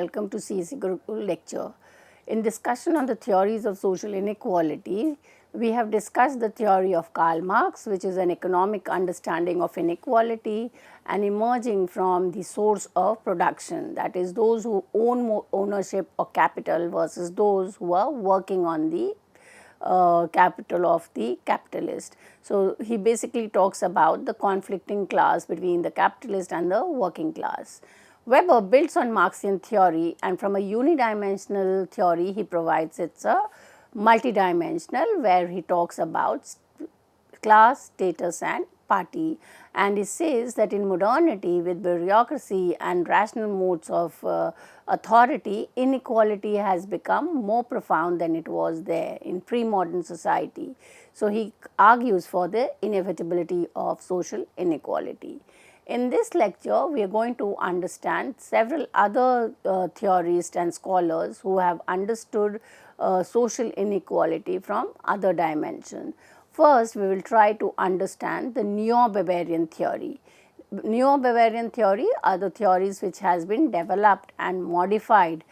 welcome to CEC Gurukul lecture. In discussion on the theories of social inequality, we have discussed the theory of Karl Marx, which is an economic understanding of inequality and emerging from the source of production, that is those who own ownership or capital versus those who are working on the capital of the capitalist. So, he basically talks about the conflicting class between the capitalist and the working class. Weber builds on Marxian theory, and from a unidimensional theory he provides it's a multidimensional, where he talks about class, status and party, and he says that in modernity with bureaucracy and rational modes of authority, inequality has become more profound than it was there in pre-modern society. So, he argues for the inevitability of social inequality. In this lecture, we are going to understand several other theorists and scholars who have understood social inequality from other dimensions. First, we will try to understand the Neo-Weberian theory. Neo-Weberian theory are the theories which has been developed and modified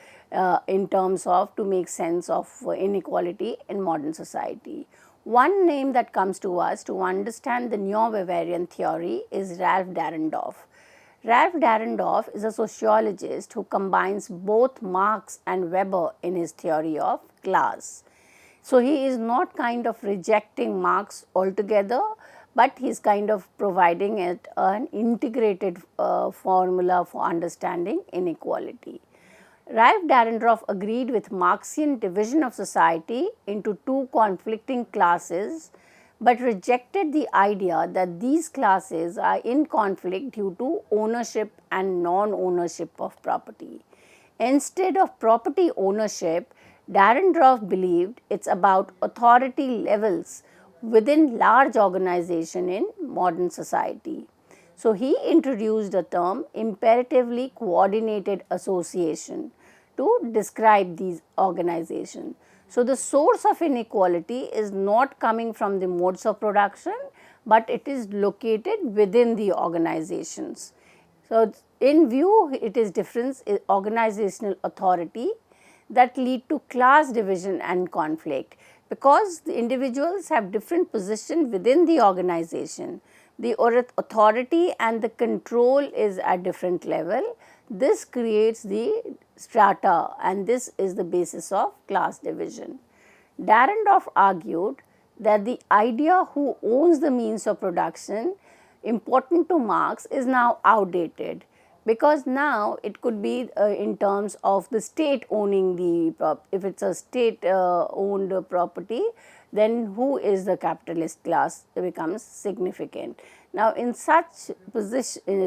in terms of to make sense of inequality in modern society. One name that comes to us to understand the Neo-Weberian theory is Ralph Dahrendorf. Ralph Dahrendorf is a sociologist who combines both Marx and Weber in his theory of class. So, he is not kind of rejecting Marx altogether, but he is kind of providing it an integrated formula for understanding inequality. Ralph Dahrendorf agreed with Marxian division of society into two conflicting classes, but rejected the idea that these classes are in conflict due to ownership and non-ownership of property. Instead of property ownership, Dahrendorf believed it's about authority levels within large organization in modern society. So, he introduced the term imperatively coordinated association to describe these organizations. So, the source of inequality is not coming from the modes of production, but it is located within the organizations. So, in view it is difference in organizational authority that lead to class division and conflict, because the individuals have different position within the organization. The authority and the control is at different level. This creates the strata, and this is the basis of class division. Dahrendorf argued that the idea who owns the means of production important to Marx is now outdated, because now it could be in terms of the state owning the if it is a state owned property, then who is the capitalist class becomes significant. Now, in such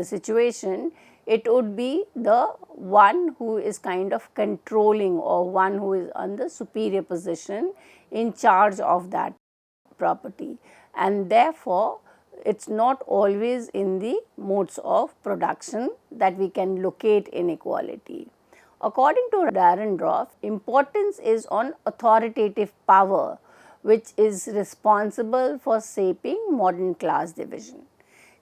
situation, it would be the one who is kind of controlling or one who is on the superior position in charge of that property, and therefore, it is not always in the modes of production that we can locate inequality. According to Dahrendorf, importance is on authoritative power, which is responsible for shaping modern class division.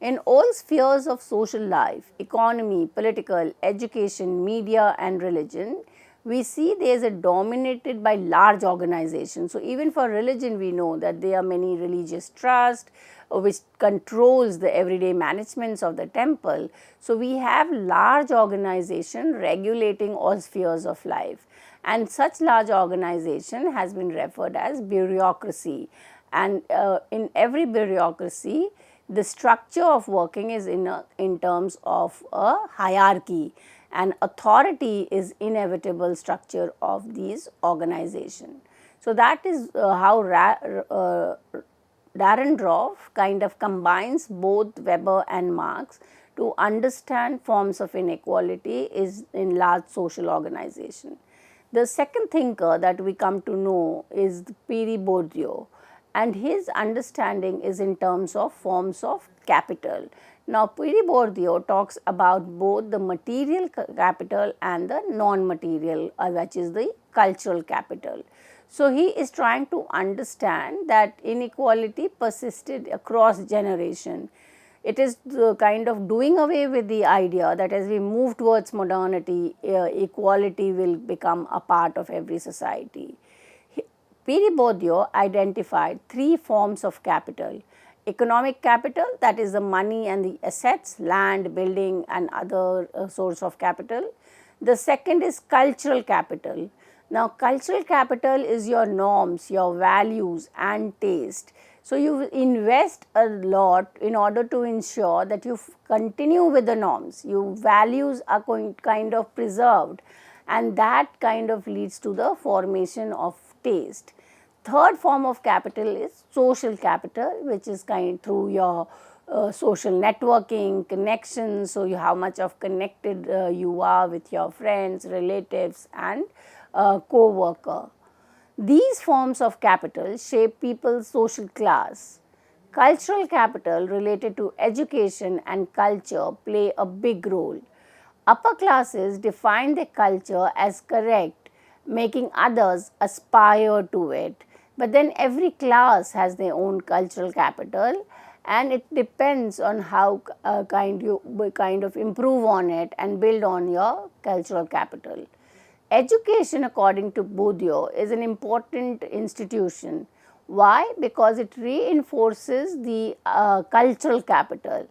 In all spheres of social life, economy, political, education, media and religion, we see there is a dominated by large organizations. So, even for religion we know that there are many religious trusts which controls the everyday managements of the temple. So, we have large organization regulating all spheres of life, and such large organization has been referred as bureaucracy, and in every bureaucracy the structure of working is in terms of a hierarchy, and authority is inevitable structure of these organizations. So, that is how Dahrendorf kind of combines both Weber and Marx to understand forms of inequality is in large social organization. The second thinker that we come to know is Pierre Bourdieu, and his understanding is in terms of forms of capital. Now, Pierre Bourdieu talks about both the material capital and the non-material, which is the cultural capital. So, he is trying to understand that inequality persisted across generation. It is the kind of doing away with the idea that as we move towards modernity, equality will become a part of every society. P.D. Bourdieu identified three forms of capital: economic capital, that is the money and the assets, land, building and other source of capital. The second is cultural capital. Now, cultural capital is your norms, your values and taste. So, you invest a lot in order to ensure that you continue with the norms, your values are kind of preserved, and that kind of leads to the formation of taste. Third form of capital is social capital, which is kind through your social networking, connections, so you how much of connected you are with your friends, relatives and co-worker. These forms of capital shape people's social class. Cultural capital related to education and culture play a big role. Upper classes define their culture as correct, making others aspire to it. But then every class has their own cultural capital, and it depends on how kind of improve on it and build on your cultural capital. Education, according to Bourdieu, is an important institution. Why? Because it reinforces the cultural capital,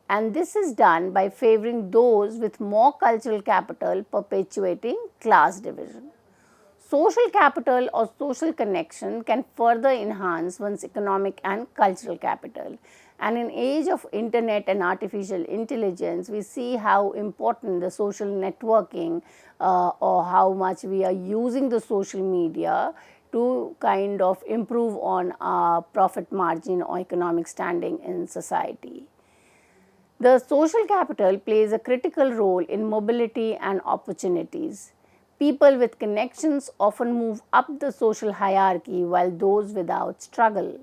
and this is done by favoring those with more cultural capital, perpetuating class division. Social capital or social connection can further enhance one's economic and cultural capital. And in age of internet and artificial intelligence, we see how important the social networking or how much we are using the social media to kind of improve on our profit margin or economic standing in society. The social capital plays a critical role in mobility and opportunities. People with connections often move up the social hierarchy while those without struggle.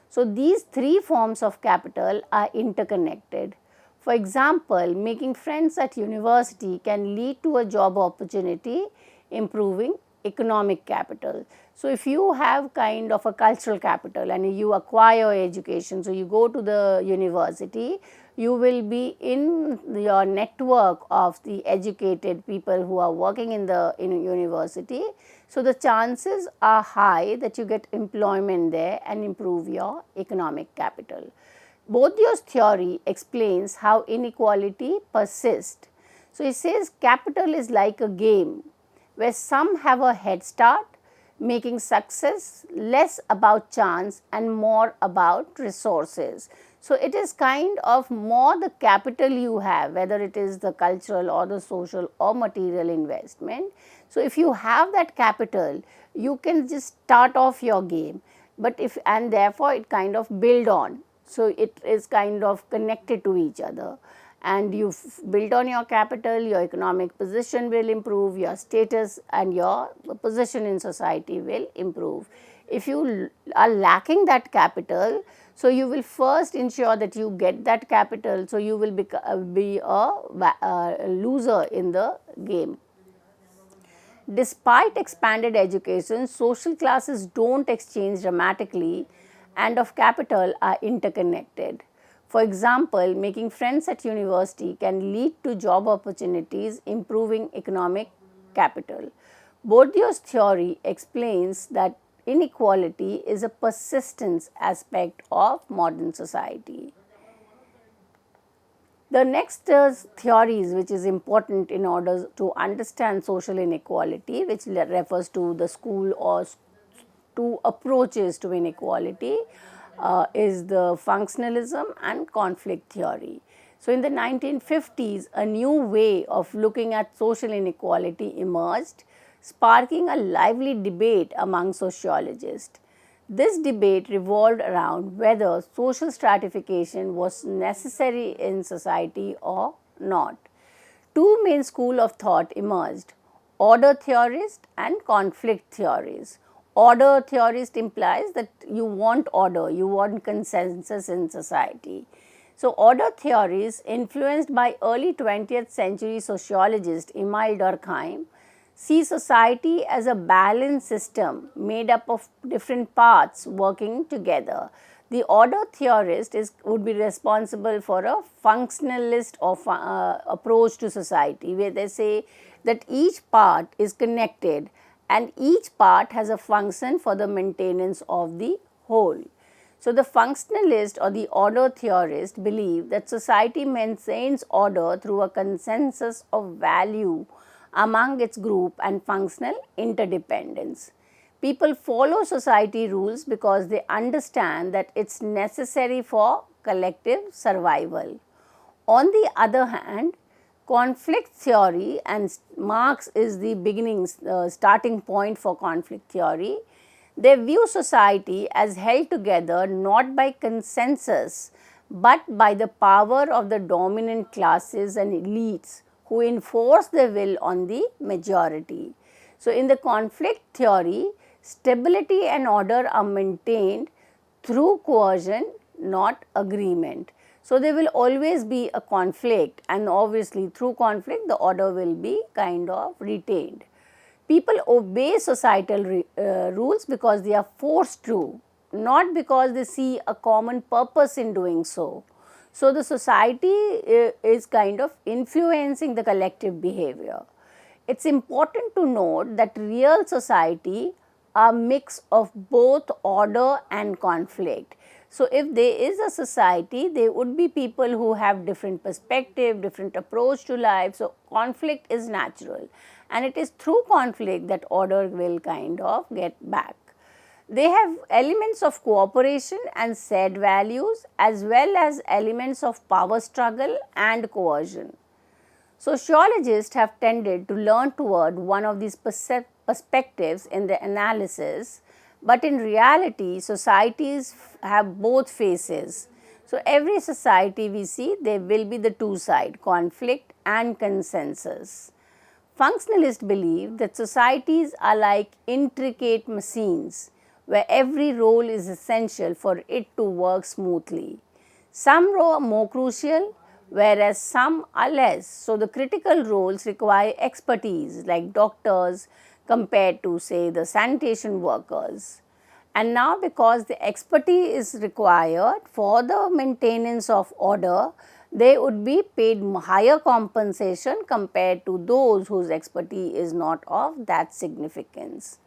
So, these three forms of capital are interconnected. For example, making friends at university can lead to a job opportunity, improving economic capital. So, if you have kind of a cultural capital and you acquire education, so you go to the university, you will be in your network of the educated people who are working in the university. So, the chances are high that you get employment there and improve your economic capital. Bourdieu's theory explains how inequality persists. So, he says capital is like a game where some have a head start, making success less about chance and more about resources. So, it is kind of more the capital you have, whether it is the cultural or the social or material investment. So, if you have that capital, you can just start off your game, but if and therefore it kind of build on. So, it is kind of connected to each other, and you build on your capital, your economic position will improve, your status and your position in society will improve. If you are lacking that capital, so you will first ensure that you get that capital, so you will be a loser in the game. Despite expanded education, social classes don't exchange dramatically and of capital are interconnected. For example, making friends at university can lead to job opportunities, improving economic capital. Bourdieu's theory explains that inequality is a persistence aspect of modern society. The next theories which is important in order to understand social inequality, which refers to the school or two approaches to inequality, is the functionalism and conflict theory. So, in the 1950s, a new way of looking at social inequality emerged, sparking a lively debate among sociologists. This debate revolved around whether social stratification was necessary in society or not. Two main schools of thought emerged: order theorists and conflict theories. Order theorist implies that you want order, you want consensus in society. So, order theories influenced by early 20th century sociologist Emile Durkheim see society as a balanced system made up of different parts working together. The order theorist would be responsible for a functionalist approach to society, where they say that each part is connected and each part has a function for the maintenance of the whole. So, the functionalist or the order theorist believe that society maintains order through a consensus of value among its group and functional interdependence. People follow society rules because they understand that it's necessary for collective survival. On the other hand, conflict theory, and Marx is the starting point for conflict theory, they view society as held together not by consensus but by the power of the dominant classes and elites who enforce their will on the majority. So, in the conflict theory, stability and order are maintained through coercion, not agreement. So, there will always be a conflict, and obviously through conflict the order will be kind of retained. People obey societal rules because they are forced to, not because they see a common purpose in doing so. So, the society is kind of influencing the collective behavior. It is important to note that real society are a mix of both order and conflict. So, if there is a society, there would be people who have different perspective, different approach to life. So, conflict is natural, and it is through conflict that order will kind of get back. They have elements of cooperation and shared values, as well as elements of power struggle and coercion. Sociologists have tended to lean toward one of these perspectives in their analysis, but in reality, societies have both faces. So, every society we see, there will be the two sides, conflict and consensus. Functionalists believe that societies are like intricate machines where every role is essential for it to work smoothly. Some roles are more crucial, whereas some are less. So, the critical roles require expertise like doctors compared to, say, the sanitation workers. And now, because the expertise is required for the maintenance of order, they would be paid higher compensation compared to those whose expertise is not of that significance.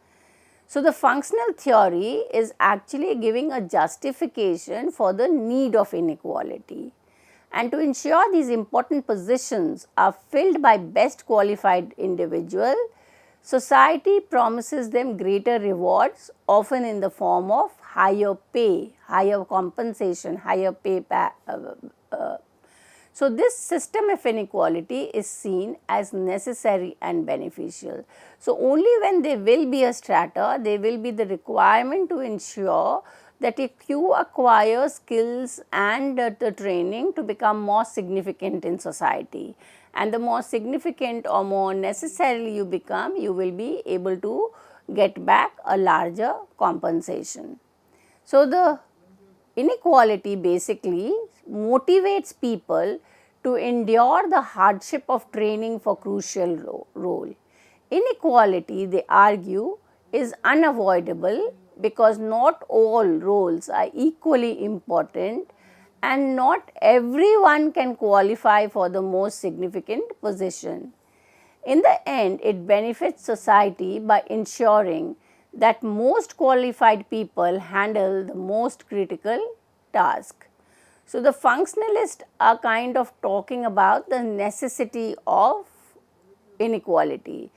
So, the functional theory is actually giving a justification for the need of inequality. And to ensure these important positions are filled by best qualified individuals, society promises them greater rewards, often in the form of higher pay, higher compensation, higher pay. So, this system of inequality is seen as necessary and beneficial. So, only when there will be a strata, there will be the requirement to ensure that if you acquire skills and the training to become more significant in society, and the more significant or more necessarily you become, you will be able to get back a larger compensation. So, the inequality basically motivates people to endure the hardship of training for crucial role. Inequality, they argue, is unavoidable because not all roles are equally important and not everyone can qualify for the most significant position. In the end, it benefits society by ensuring that most qualified people handle the most critical task. So, the functionalists are kind of talking about the necessity of inequality,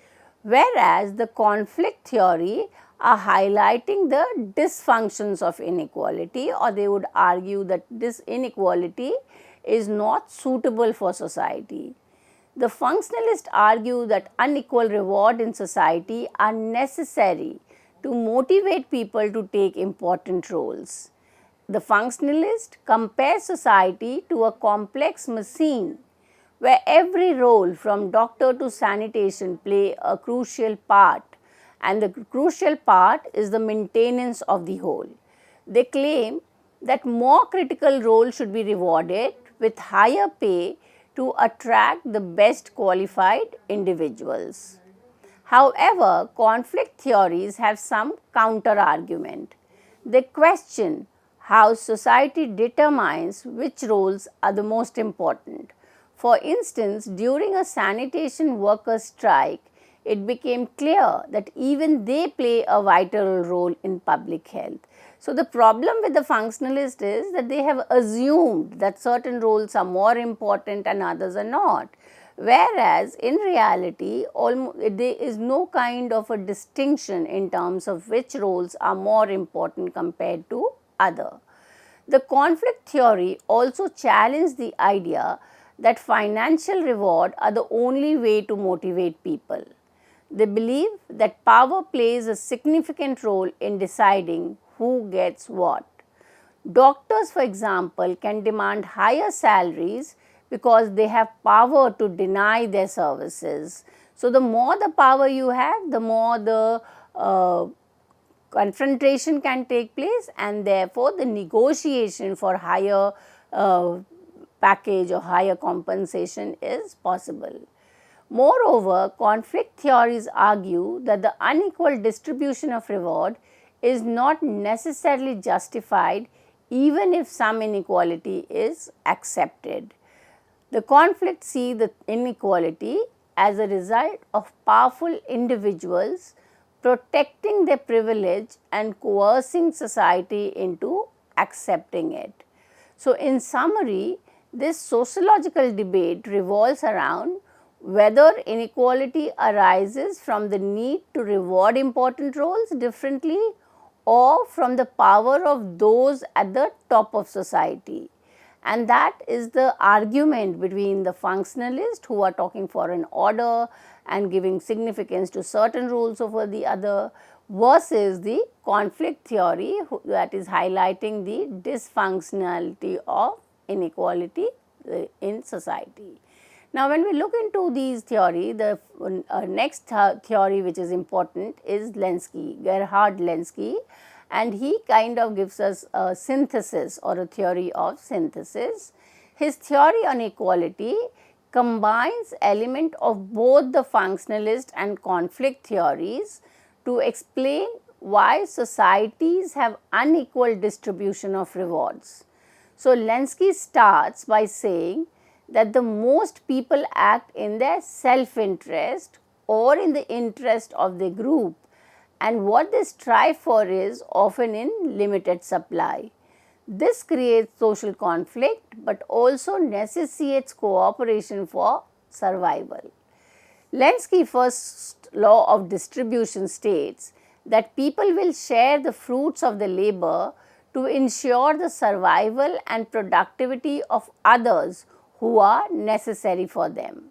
whereas the conflict theory are highlighting the dysfunctions of inequality, or they would argue that this inequality is not suitable for society. The functionalists argue that unequal reward in society are necessary to motivate people to take important roles. The functionalist compares society to a complex machine where every role from doctor to sanitation play a crucial part, and the crucial part is the maintenance of the whole. They claim that more critical roles should be rewarded with higher pay to attract the best qualified individuals. However, conflict theories have some counter argument. They question how society determines which roles are the most important. For instance, during a sanitation workers' strike, it became clear that even they play a vital role in public health. So, the problem with the functionalist is that they have assumed that certain roles are more important and others are not. Whereas in reality, there is no kind of a distinction in terms of which roles are more important compared to other. The conflict theory also challenged the idea that financial reward are the only way to motivate people. They believe that power plays a significant role in deciding who gets what. Doctors, for example, can demand higher salaries because they have power to deny their services. So, the more the power you have, the more the confrontation can take place, and therefore, the negotiation for higher package or higher compensation is possible. Moreover, conflict theories argue that the unequal distribution of reward is not necessarily justified even if some inequality is accepted. The conflict see the inequality as a result of powerful individuals protecting their privilege and coercing society into accepting it. So, in summary, this sociological debate revolves around whether inequality arises from the need to reward important roles differently or from the power of those at the top of society. And that is the argument between the functionalists who are talking for an order and giving significance to certain rules over the other, versus the conflict theory that is highlighting the dysfunctionality of inequality in society. Now, when we look into these theory, the next theory which is important is Lenski, Gerhard Lenski, and he kind of gives us a synthesis or a theory of synthesis. His theory on equality combines element of both the functionalist and conflict theories to explain why societies have unequal distribution of rewards. So, Lenski starts by saying that the most people act in their self-interest or in the interest of the group, and what they strive for is often in limited supply. This creates social conflict but also necessitates cooperation for survival. Lenski's first law of distribution states that people will share the fruits of the labor to ensure the survival and productivity of others who are necessary for them.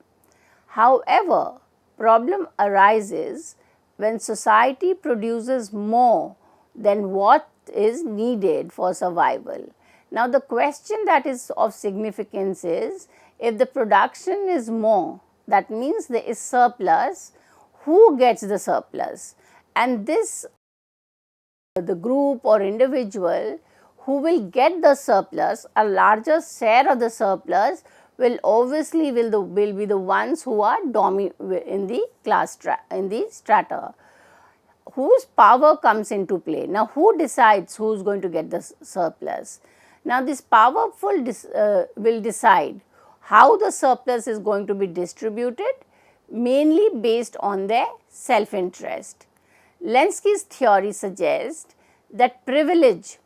However, problem arises when society produces more than what is needed for survival. Now, the question that is of significance is, if the production is more, that means there is surplus, who gets the surplus? And this, the group or individual who will get the surplus, a larger share of the surplus will obviously will be the ones who are in the class in the strata, whose power comes into play. Now, who decides who is going to get the surplus? Now, this powerful will decide how the surplus is going to be distributed, mainly based on their self-interest. Lenski's theory suggests that privilege,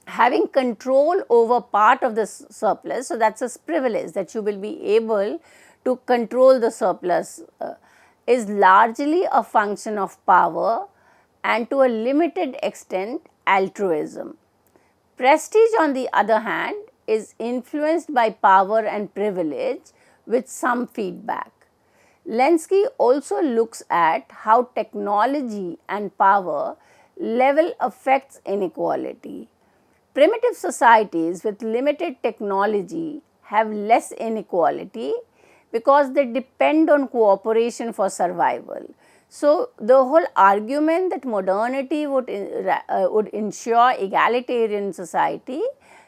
having control over part of the surplus, so that is a privilege that you will be able to control the surplus, is largely a function of power and to a limited extent altruism. Prestige, on the other hand, is influenced by power and privilege with some feedback. Lenski also looks at how technology and power level affects inequality. Primitive societies with limited technology have less inequality because they depend on cooperation for survival. So, the whole argument that modernity would ensure egalitarian society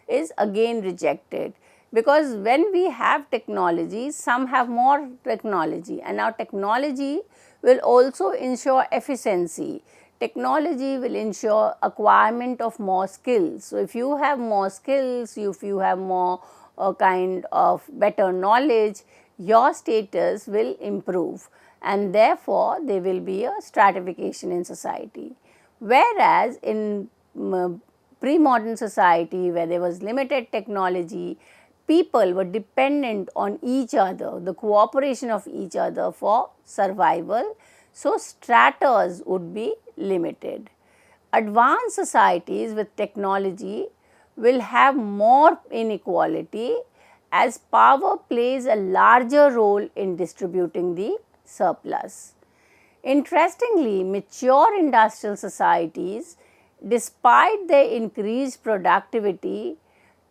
is again rejected, because when we have technology, some have more technology, and now technology will also ensure efficiency. technology will ensure acquirement of more skills. So, if you have more skills, if you have more kind of better knowledge, your status will improve, and therefore, there will be a stratification in society. Whereas, in pre-modern society where there was limited technology, people were dependent on each other, the cooperation of each other for survival. So, stratas would be limited. Advanced societies with technology will have more inequality as power plays a larger role in distributing the surplus. Interestingly, mature industrial societies, despite their increased productivity,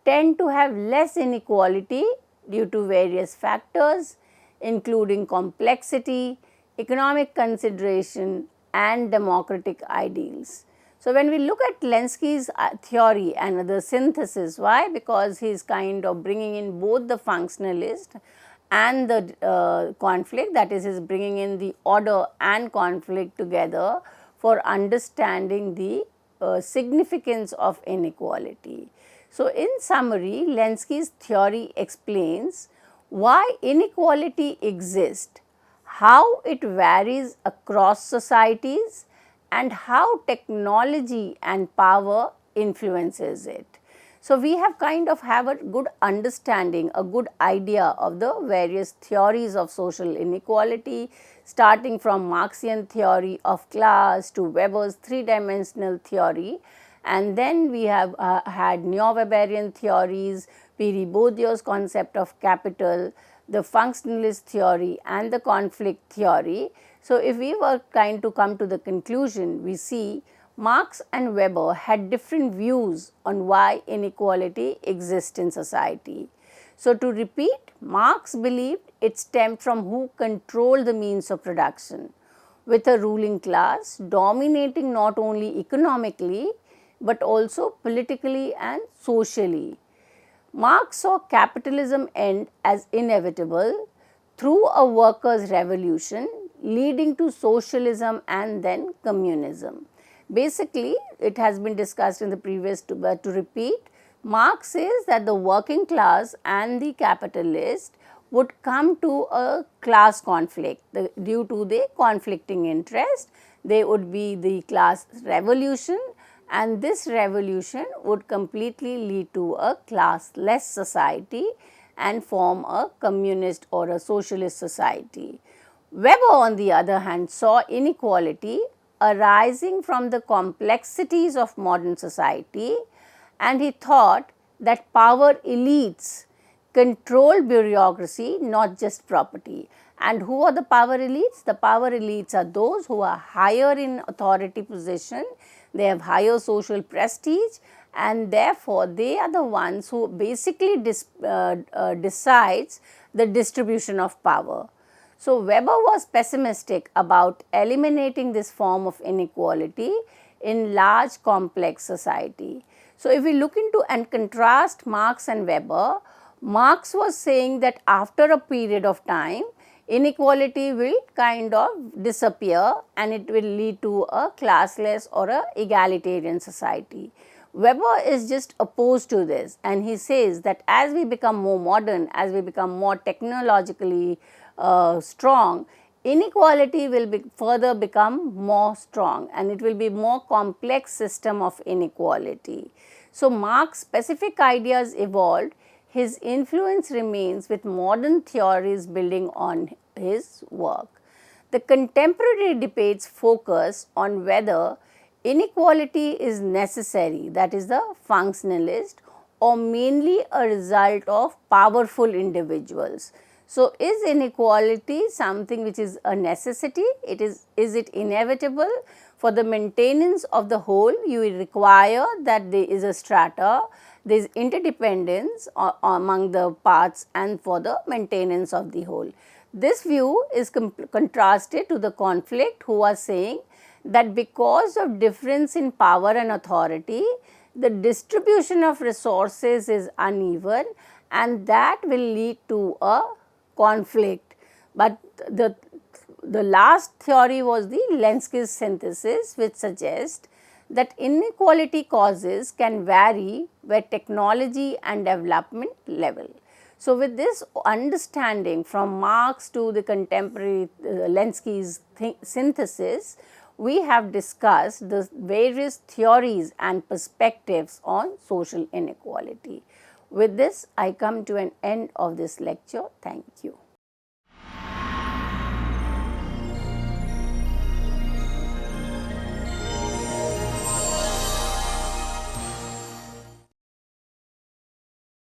tend to have less inequality due to various factors, including complexity, economic consideration, and democratic ideals. So, when we look at Lenski's theory and the synthesis, why? Because he is kind of bringing in both the functionalist and the conflict, that is, he is bringing in the order and conflict together for understanding the significance of inequality. So, in summary, Lenski's theory explains why inequality exists, how it varies across societies, and how technology and power influences it. So, we have kind of have a good understanding, a good idea of the various theories of social inequality, starting from Marxian theory of class to Weber's three-dimensional theory, and then we have had neo-Weberian theories, P.D. Bourdieu's concept of capital, the functionalist theory and the conflict theory. So, if we were trying to come to the conclusion, we see Marx and Weber had different views on why inequality exists in society. So, to repeat, Marx believed it stemmed from who controlled the means of production, with a ruling class dominating not only economically but also politically and socially. Marx saw capitalism end as inevitable through a workers' revolution leading to socialism and then communism. Basically, it has been discussed in the previous, but to repeat, Marx says that the working class and the capitalist would come to a class conflict due to the conflicting interest. There would be the class revolution, and this revolution would completely lead to a classless society and form a communist or a socialist society. Weber, on the other hand, saw inequality arising from the complexities of modern society, and he thought that power elites control bureaucracy, not just property. And who are the power elites? The power elites are those who are higher in authority position, they have higher social prestige, and therefore, they are the ones who basically decides the distribution of power. So, Weber was pessimistic about eliminating this form of inequality in large complex society. So, if we look into and contrast Marx and Weber, Marx was saying that after a period of time, inequality will kind of disappear and it will lead to a classless or a egalitarian society. Weber is just opposed to this, and he says that as we become more modern, as we become more technologically strong, inequality will further become more strong and it will be more complex system of inequality. So, Marx's specific ideas evolved, his influence remains with modern theories building on his work. The contemporary debates focus on whether inequality is necessary, that is the functionalist, or mainly a result of powerful individuals. So, is inequality something which is a necessity? Is it inevitable? For the maintenance of the whole, you will require that there is a strata, there is interdependence among the parts and for the maintenance of the whole. This view is contrasted to the conflict who are saying that because of difference in power and authority, the distribution of resources is uneven and that will lead to a conflict. But the the last theory was the Lenski's synthesis, which suggests that inequality causes can vary with technology and development level. So, with this understanding from Marx to the contemporary Lenski's synthesis, we have discussed the various theories and perspectives on social inequality. With this, I come to an end of this lecture. Thank you.